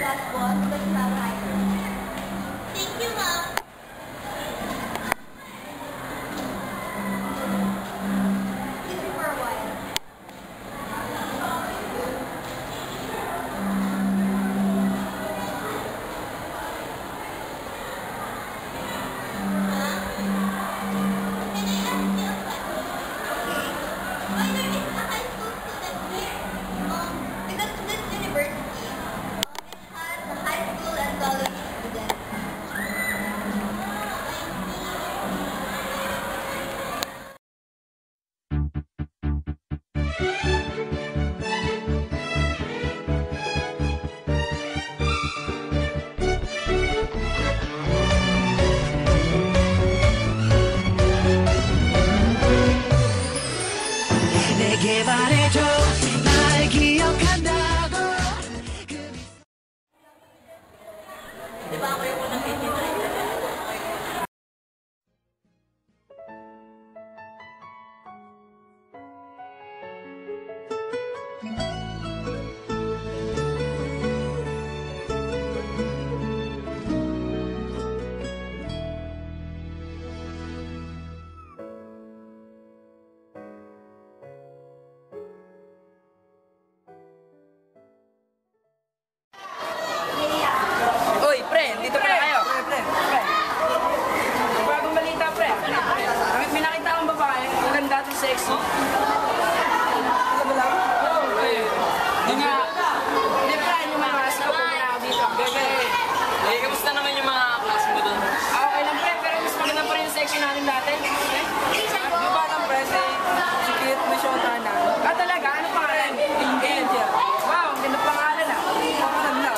last boss, but not hired. Thank you, Mom. This is for a while. 내게 말해줘 날 기억한다고. Diba ako yung unang pinito? Sexy. Alam mo lang? Oo. Hindi nga. Hindi pa yung mga klase ko pag ako dito. Eh, kamusta naman yung mga klase mo doon? Okay lang pre, pero mas maganda pa rin yung section natin dati. Di ba lang pre, si Kit may shota na. Ah talaga? Ano pangalan? Angel. Wow, ang ganda pangalan ah. Pangalan lang.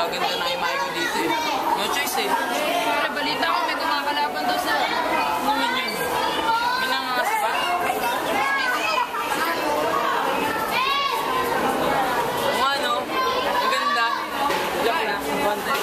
Ganda na yung mic ko dito eh. No choice eh. Pero balita ko may kumakalaban daw sa... Ano naman yun? May nangangas pa? Kung ano, maganda. Diyan na, konti.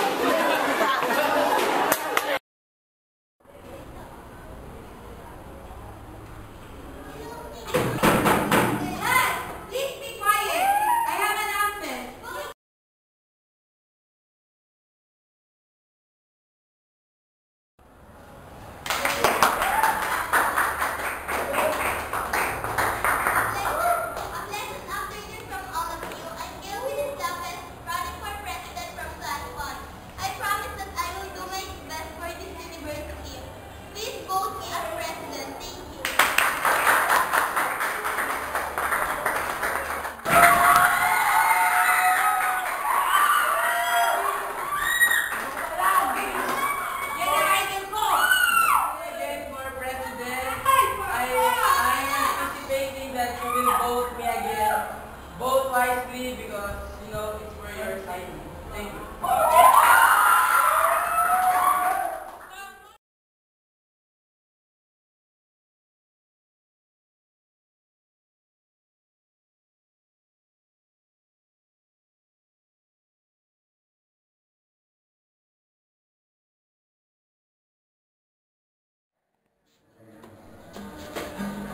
Vote wisely because, you know, it's for your side. Thank you.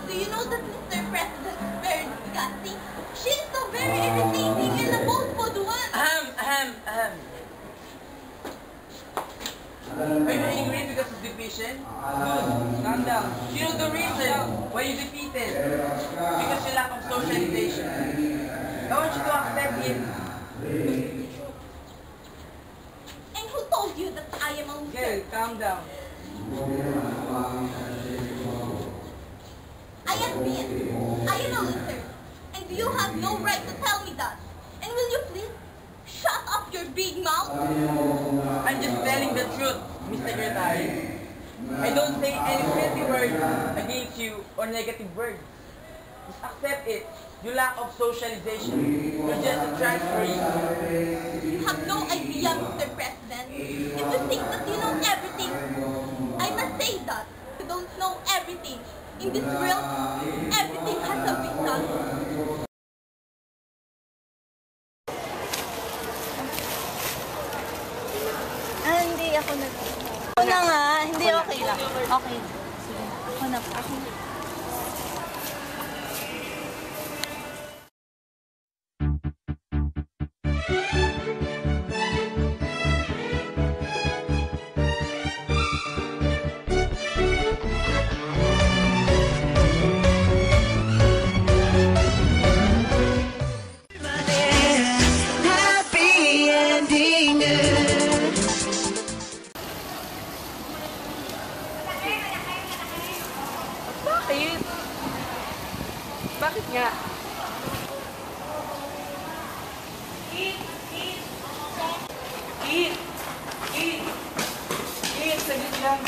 Do you know that Mr. President is very disgusting? She's so very irritating and the most would one. Are you angry because of division? Good. Calm down. You know the reason why you defeated? Because you lack of socialization. I want you to accept it. And who told you that I am a loser? Okay, calm down. I admit, I am a loser. And you have no right to tell me that. And will you please shut up your big mouth? I'm just telling the truth, Mr. Secretary. I don't say any filthy words against you or negative words. Just accept it. You lack of socialization. You're just a transferee. You have no idea, Mr. President. If you think that you know everything, I must say that you don't know everything. In this world, everything has a victim. Ako na. Ako na nga. Hindi, okay lang. Okay. Sige. Ako na. Ako na. Happy ending. Bakit? Bakit nga? Saglit lang.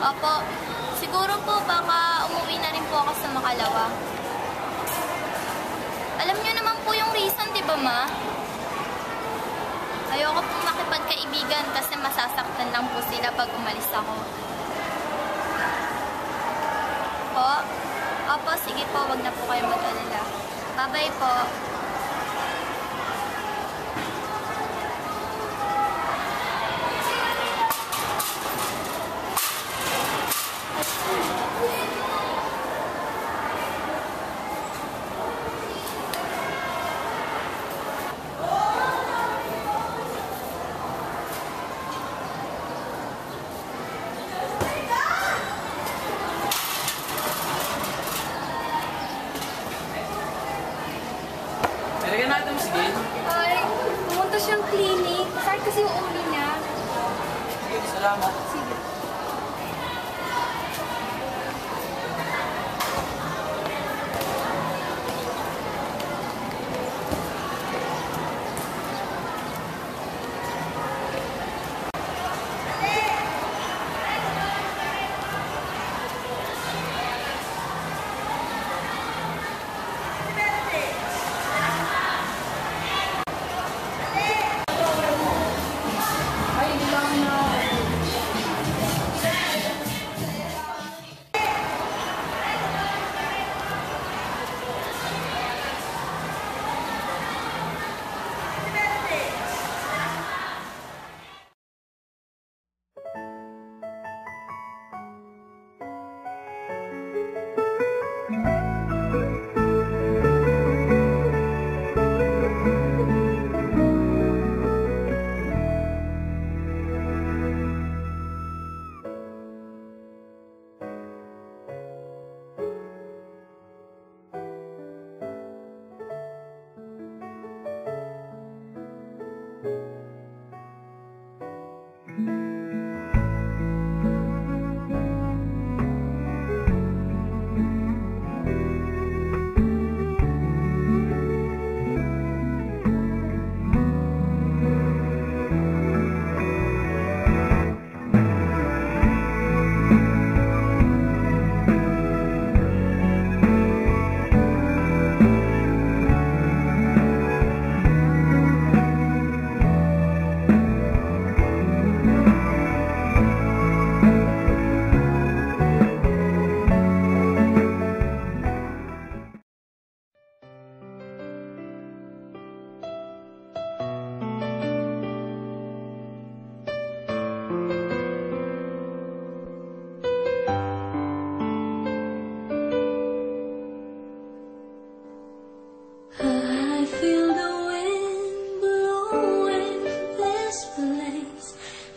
Opo. Siguro po baka umuwi na rin po ako sa Makalawa. Alam niyo naman po yung reason, di ba, Ma? Ayoko pong makipagkaibigan kasi masasaktan lang po sila pag umalis ako. Po? Opo, sige po. Wag na po kayo mag-alala. Bye-bye po. kasi yung ulo niya. Sige, salamat. Sige. I feel the wind blowing this place.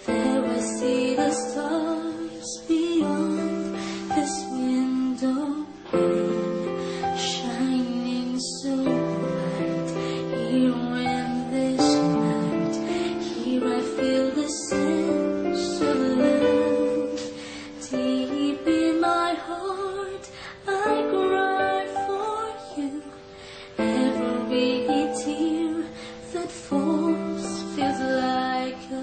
There I see the stars beyond this window pane, shining so bright. Here in this night, here I feel the sense of love. Deep in my heart, I cry for you. Every tear that falls feels like a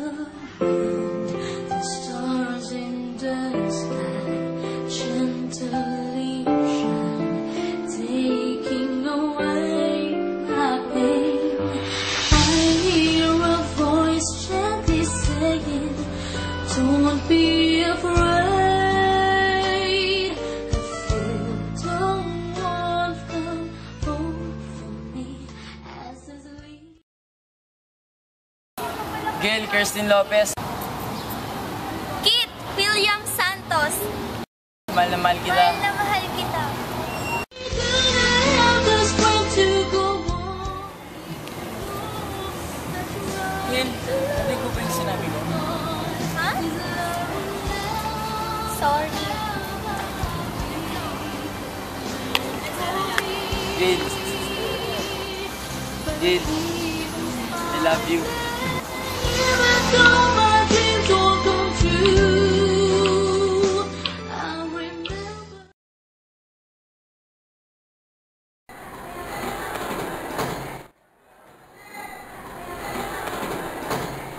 wind. The stars in the sky gently shine, taking away my pain. I hear a voice gently saying, don't be afraid. Gail Kirsten Lopez, Kit William Santos. mahal na mahal kita. Mahal na mahal kita. Gail, sabi ko ba yung sinabi ko? Ha? Sorry. Gail. Gail, I love you.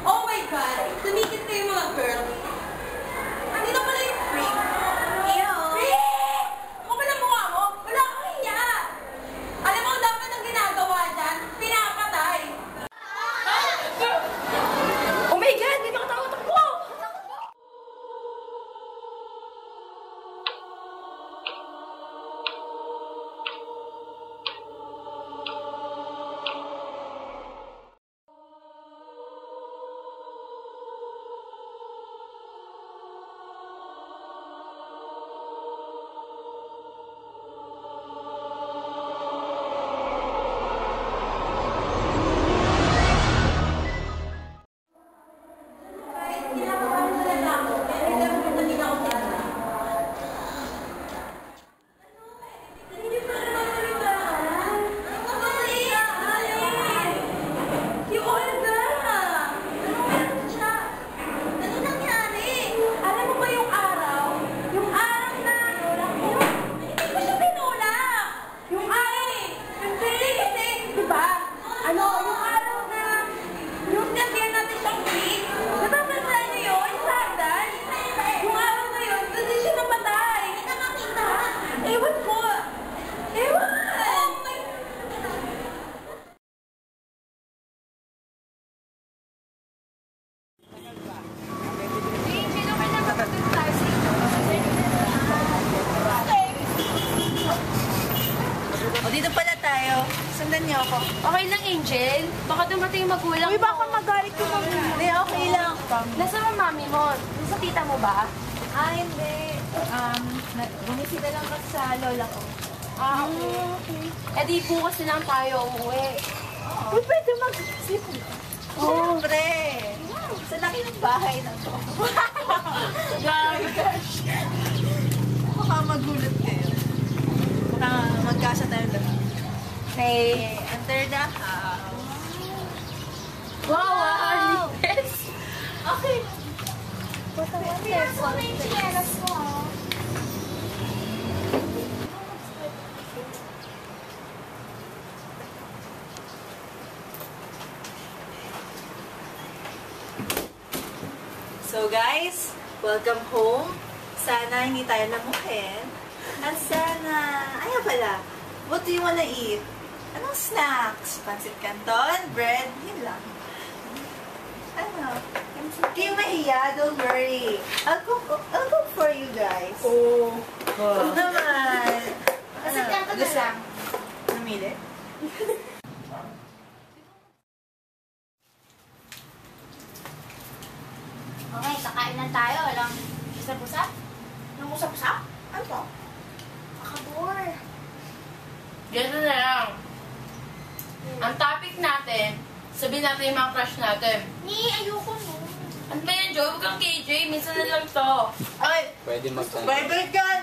Oh my God! Tumikit kayo mga girls. Andito pala yung spring. Ew! Spring! Ako pala mukha mo? Wala akong hiya! Alam mo, dapat ang ginagawa dyan, pinapatay! Oh my God! May nakatawa-takbo! Sundan niyo ako. Okay lang, Angel. Baka dumating yung magulang Uy, mo. baka magalit yung mga. Hindi, okay lang. Nasaan ang mami mo? Nasa tita mo ba? Hindi. Bumisita lang kasi sa lola ko. Okay. Eh di bukas na lang tayo umuwi. Uy, pwede mag-isip. Siyempre. Sa laki ng bahay na to. Baka magulat kayo. Baka magkasa tayo lang. Okay, enter the house. Wow! Yes! Okay. Pinasok na yung chinelas mo. So guys, welcome home. Sana hindi tayo lamukin. At sana, ayaw pala, what do you wanna eat? Anong snacks? Pancit canton, bread, yun lang. Ano? Kayo mahiya, don't worry. I'll cook for you guys. Oh. Huwag naman. Pancit canton na gusto- lang. Namili? Okay, kakain na tayo. Walang usap-usap? Anong usap-usap? Ano to? Makabore. Ganito na lang. Ang topic natin, sabihin natin yung mga crush natin. Ni, ayoko no. Ano ba yan, Joe? Huwag kang KJ. Minsan na lang to. Ay, Pwede magtanong. vibrate gun!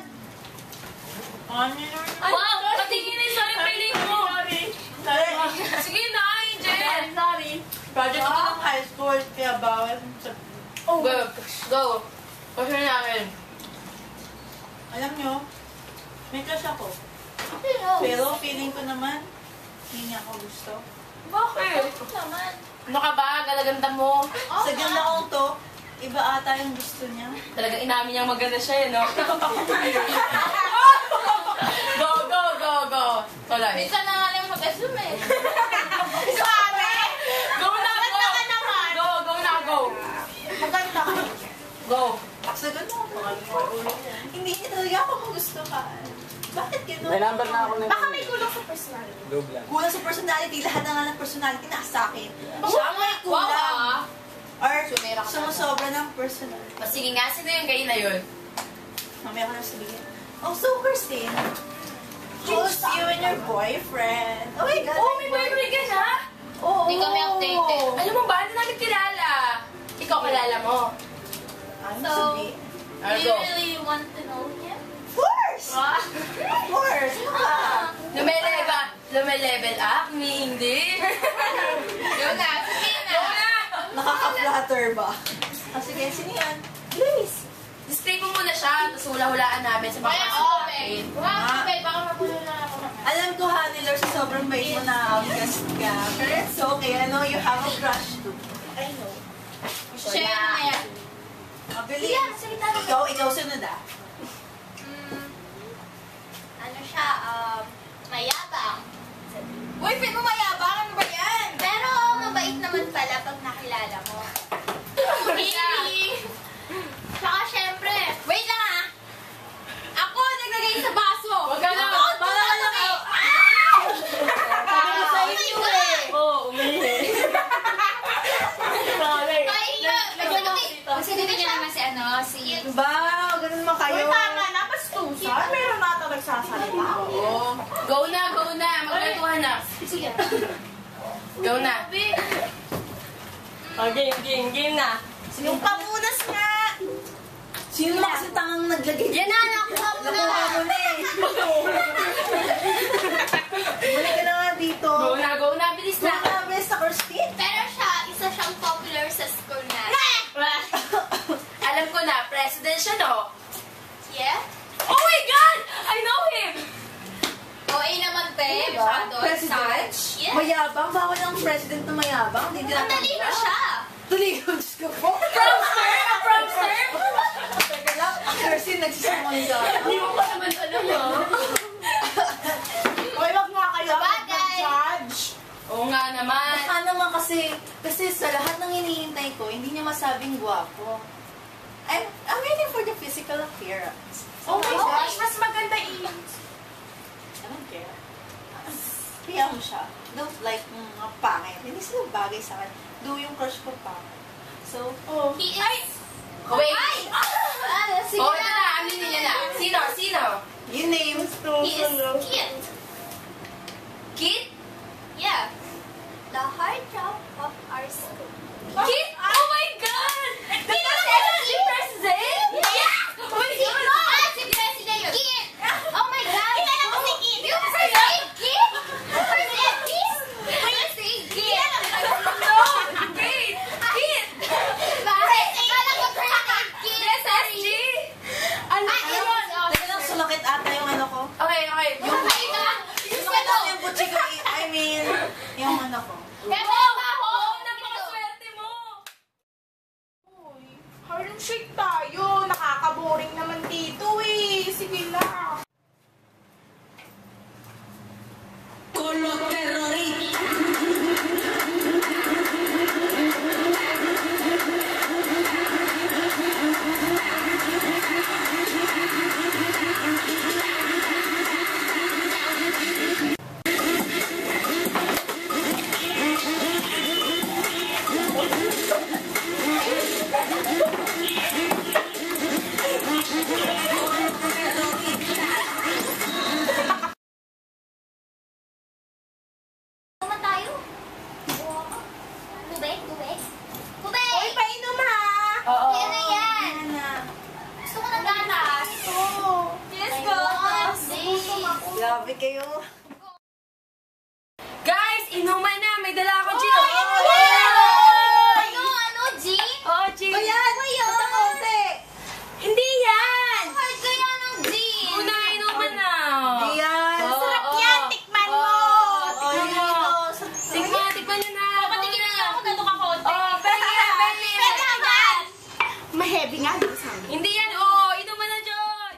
Ano yun? Wow! Patingin na yung sorry feeling mo! Sorry. Sige na, Angel! Sorry. Project ito ng high school, kaya bawal sa... Go! Go! Question namin. Alam nyo, may crush ako. Pero, Pero feeling ko naman, hindi niya ako gusto. Bakit? naman. Ano ka ba? Galaganda mo. Sa ganda kong to, iba ata yung gusto niya. Talagang inamin niyang maganda siya, no? Go, go, go, go! Tuloy. Minsan na nga lang mag-assume eh. Go na, go! Maganda ka naman. Go, go na, go! Maganda ka. Go! Sa ganda ko, hindi niya talaga ako magustuhan. Bakit gano'n? May number na ako na. Baka may kulang sa personality. Loob lang. Kulang sa personality, lahat na nga ng personality nasa akin. Siya Siya may kulang. Wow, Or Sumira ka sumusobra ng personality. O sige nga, sino yung gay na yun? Mamaya ko na sabihin. Oh, so Christine, who's you and your boyfriend? Oh my God, Oh, may boyfriend ka na? Oo. Hindi kami updated. Alam mo ba, hindi namin kilala. Ikaw kilala mo. Ano So, sabihin? Do you really want to know him? Of course! Of course! Ano ba? Lumelevel up, me hindi. Yun na, sige na. Nakaka-flatter ba? Ah, sige, sino yan? Please! Display mo muna siya, tapos hula-hulaan namin sa mga Kaya pasok open. natin. Wow, okay, baka mapulo na ako. Alam ko, Hanilor, sa sobrang bait mo na outcast ka. Pero it's okay. I know you have a crush too. I know. Share na yan. Mabilis. Yeah, salita na. Ikaw sunod ah. Ano siya, mayabang. Uy, pin mo mayabang! Ano ba yan? Pero mabait naman pala pag nakilala mo. Really? Tsaka syempre, wait lang ah. Ako naglagay sa baso. Wag ka na. Para ka lang eh. Sabi ko sa inyo eh. Oo, umihi. Sorry. Consider niya naman si ano, si... Ba, ganun mo kayo. Uy, tama na, bastusan. Meron na ata nagsasalita. Oo. Go na, go na. Magkwentuhan na. Sige. Go na. Okay, game na. Yung pamunas nga. Sino na kasi tangang naglagay? Yan na, nakuha mo na. Nakuha mo na eh. Balik ka na nga dito. Go na. Bilis na. Nakabes sa Christine. Pero siya, isa siyang popular sa school na. Alam ko na, president siya, no? Yeah? Oh my God! I know him! OA naman, pe. Diba? Masyado. President? Such. Yeah. Mayabang? Bawal ang president na mayabang? Hindi Ang dali na siya. Tuligaw, Diyos ko po. Prankster! Prankster! Teka lang, ang Christine nagsisimon ka. Hindi mo pa naman alam, ha? Uy, wag nga kayo Bagay. mag-judge. Oo nga naman. Baka naman kasi sa lahat ng hinihintay ko, hindi niya masabing gwapo. I'm waiting for the physical appearance. Oh my gosh, mas maganda I don't care. Kaya mo siya. like, pangit. Hindi sila bagay sa akin. Do yung crush ko pangit. So, He is... Wait. Sige Oh, ito na. Aminin niya na. Sino? yung names to. He is cute. Kit? Yeah. The heartthrob of our school. Kit? Oh my God! The SSG president? Yeah! Oh my Si God! si President Kit! Oh my God! Kilala ko si Kit! Yung President Kit! President Kit! President Kit! No! Wait! Kit! Bakit? Kala ko President Kit! SSG? Ano? Teka lang, sumakit ata yung ano ko. Okay. Yung ka? Sumakit ata yung butsi ko. I mean, yung ano ko. Kaya ba ako? Napakaswerte mo! Harlem Shake tayo. Nakaka-boring naman dito eh. Sige na. Naman tayo? Tubig? Tubig? Tubig! Uy, painom ha. Oo. Yan na yan! Gusto ko ng gatas! Let's go! Grabe kayo. Guys, inuman na. May dala ako, Gino. Ano, G? Oh, Gino. Ayan! Konti! Hindi yan! Hard kaya ng G? Una, inuman na. Ayan! Sarap yan. Tikman mo. Oh, Tikman yun mo. ito. Tikman nyo na. Papatigil niyo ako dito ka konti. Oh, pengi yan. Pwede agad! Maheavy nga dito sa amin. Hindi yan, oh. Inuman na, Joy.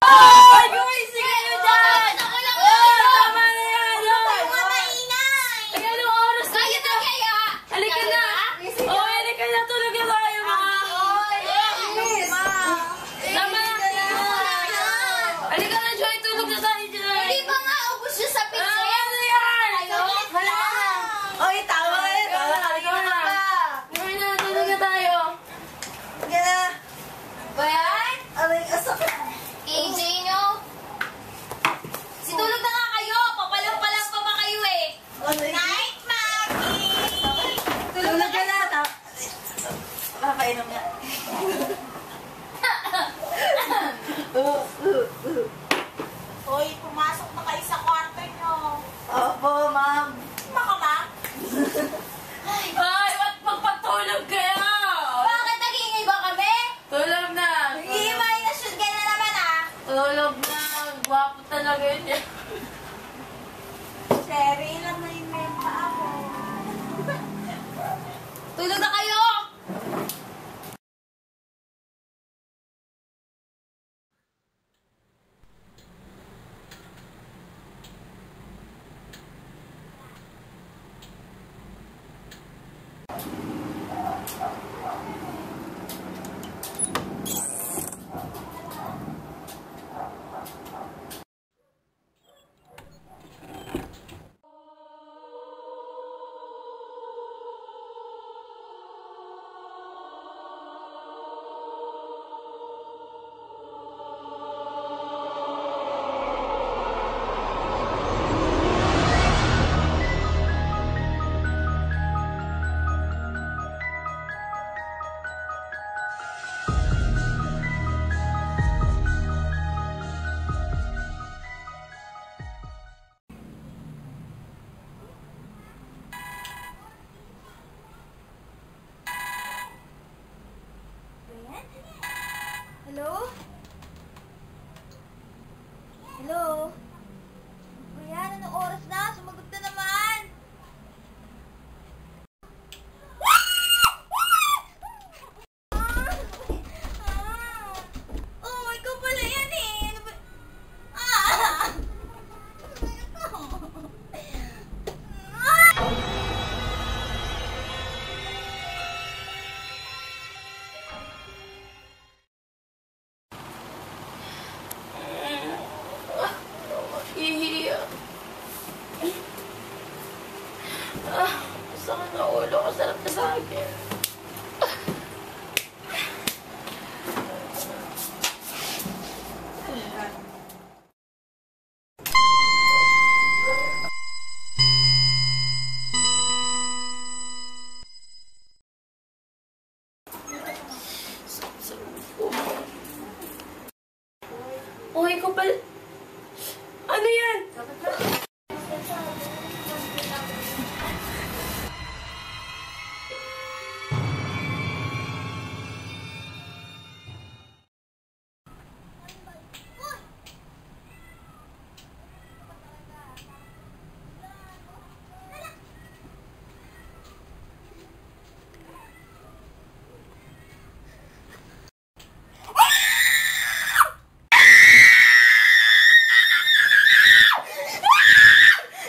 Ay, guys, sige nyo dyan. Ako lang Tama na yan, Joy. maingay! Ay, anong oras na Ayun ito? na kaya! Halika na. Oh, halika na. Tulog na tayo, mga. Tama na. Halika na, Joy. Tulog na tayo, Joy. Hindi ba nga ubus yun sa pizza? Ano yan? Hala na. Oy, tama na yun. Halika na. Halika na, tulog na tayo. Sige na. Ba yan? Aray, asakit. AJ nyo? Situlog na nga kayo! Papalang-palang pa kayo eh! Aray. Night, Maggie! Tulog ka na. Makakainom niya. Uy, pumasok na kayo sa kwarto nyo. Opo, ma'am. Maka ba? Ay, ba't magpatulog kayo? Bakit nag-iingay ba kami? Tulog na. Hihimay na shoot ka na naman ah! Tulog na. Gwapo talaga yun. Cherry, lang na yung menta ako. Tulog na kayo! Hello? Hello? Ayan, anong oras na? Sumagot na naman! Oh, ikaw pala yan eh! Ano ba? Oh, ikaw pala. Ano yan?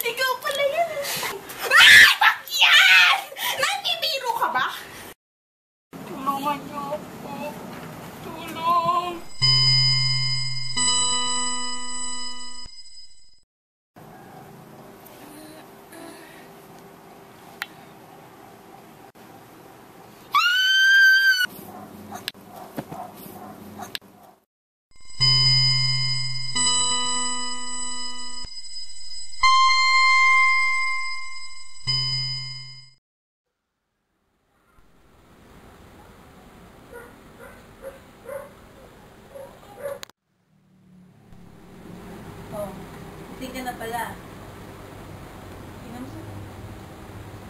Ikaw pala yan. Ay! Bakyan! Nagbibiro ka ba? Tulungan niyo ako. Tulong. Oh, hindi ka na pala. Kinamsa.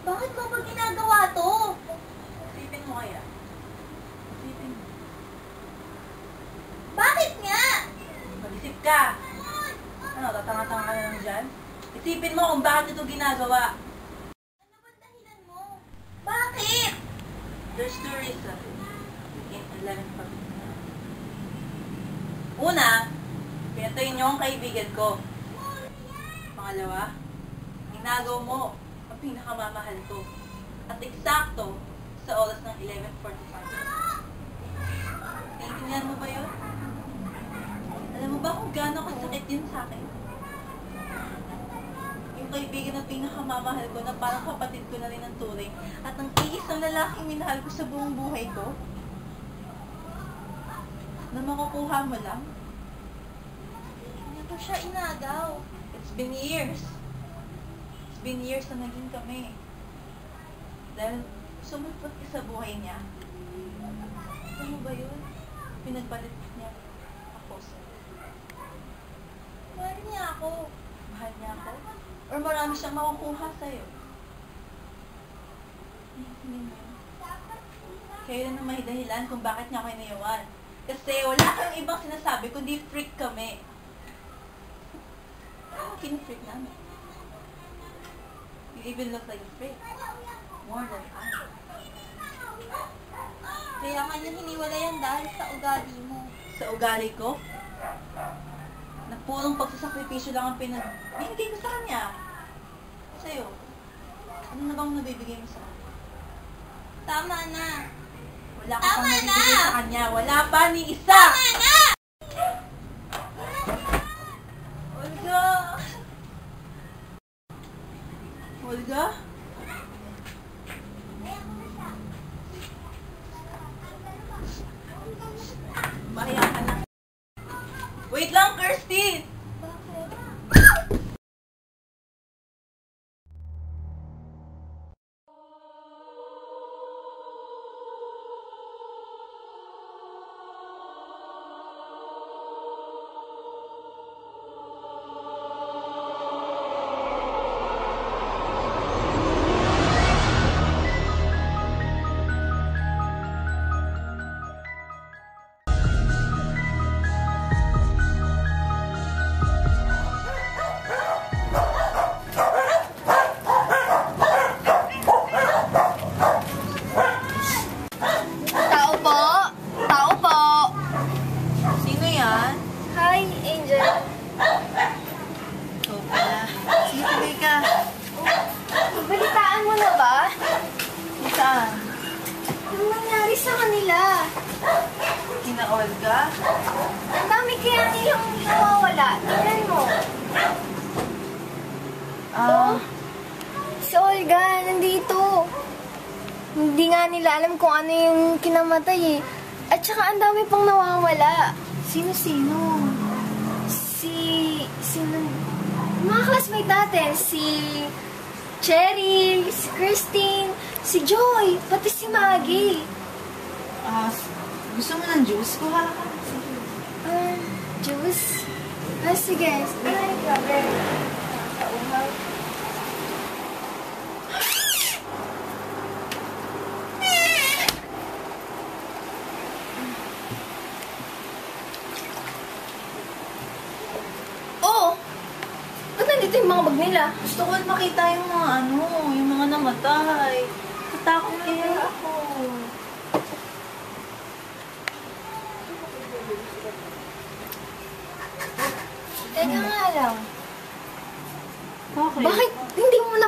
Bakit mo ba ginagawa to? Isipin mo kaya. Isipin mo. Bakit nga? Mag-isip ka. Ano, tatanga-tanga ka na lang dyan? Isipin mo kung bakit ito ginagawa. Ano ba dahilan mo? Bakit? There's two reasons. Una, pinatuyin niyo ang kaibigan ko. Pangalawa, ginagaw mo ang pinakamamahal ko. At eksakto sa oras ng 11:45. Naiintindihan mo ba yun? Alam mo ba kung gaano kasakit yun sa akin? Yung kaibigan na pinakamamahal ko na parang kapatid ko na rin ang turing at ang iisang lalaking minahal ko sa buong buhay ko na makukuha mo lang. Hindi ko siya inagaw. It's been years. It's been years na naging kami. Dahil sumulpot ka sa buhay niya. Alam mo ba yun? Pinagpalit niya ako sa'yo. Mahal niya ako. Mahal niya ako? Or marami siyang makukuha sa'yo? Hindi mo yun. Kayo na may dahilan kung bakit niya kayo naiwan. Kasi wala kang ibang sinasabi kundi freak kami. Kin-freak namin. You even look like a freak. More than I. Kaya kanya hiniwalayan dahil sa ugali mo. Sa ugali ko, na purong pagsasakripisyo lang ang binigay ko sa kanya. Sa'yo, ano na bang nabibigay mo sa kanya? Tama na. Wala ka pang Tama nabibigay na! sa kanya. Wala pa ni isa! Tama na! Olga! Olga? Mahiya ka na. Wait lang, Kirsty! Tao po! Tao po! Sino yan? Hi, Angel. Ikaw pala. Sige, tuloy ka. Balitaan mo na ba? Saan? Anong nangyari sa kanila? Kina Olga? Ang dami kaya nilang nawawala. Tingnan mo. Si Olga, nandito. Hindi nga nila alam kung ano yung kinamatay eh. At saka ang dami pang nawawala. Sino-sino? Sino? Mga classmate natin. Si Cheryl, si Christine, si Joy, pati si Maggie. Gusto mo ng juice? Kuha ka. Juice? Ah, sige. Ay, grabe. Nakauhaw. Oh! Ba't nandito yung mga bag nila? Gusto ko makita yung mga yung mga namatay. Natakot kaya ako. Teka nga lang. Bakit? Bakit hindi mo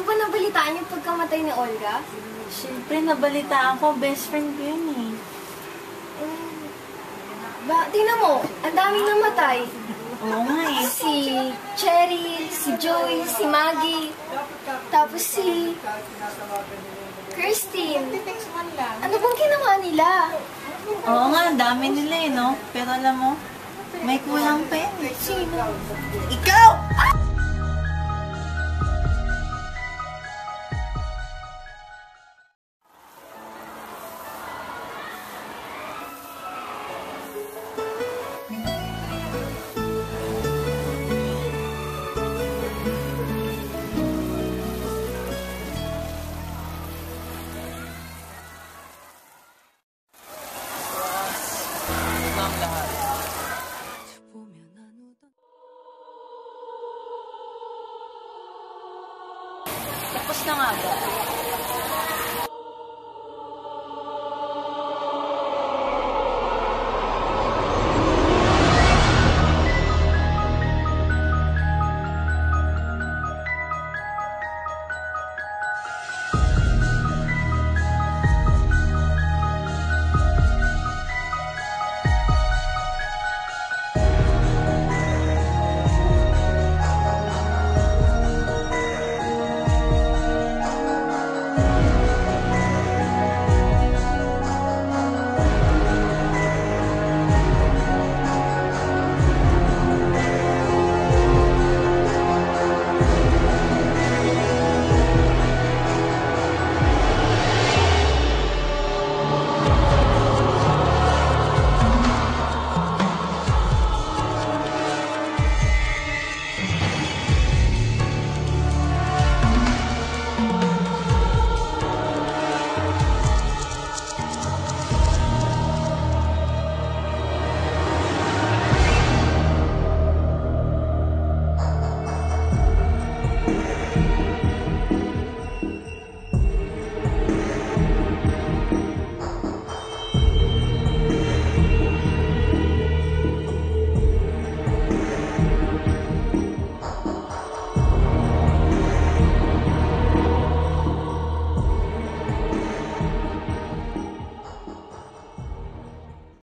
ba nabalitaan yung pagkamatay ni Olga? Siyempre, nabalitaan ko. Best friend ko yun eh. Tingnan mo, ang daming namatay. Oo nga eh. Si Cherry, si Joey, si Maggie, tapos si Christine. Ano bang ginawa nila? Oo nga, ang dami nila eh, no? Pero alam mo, may kulang pa yan eh. Sino? Ikaw! Ang lahat. Tapos na nga ba?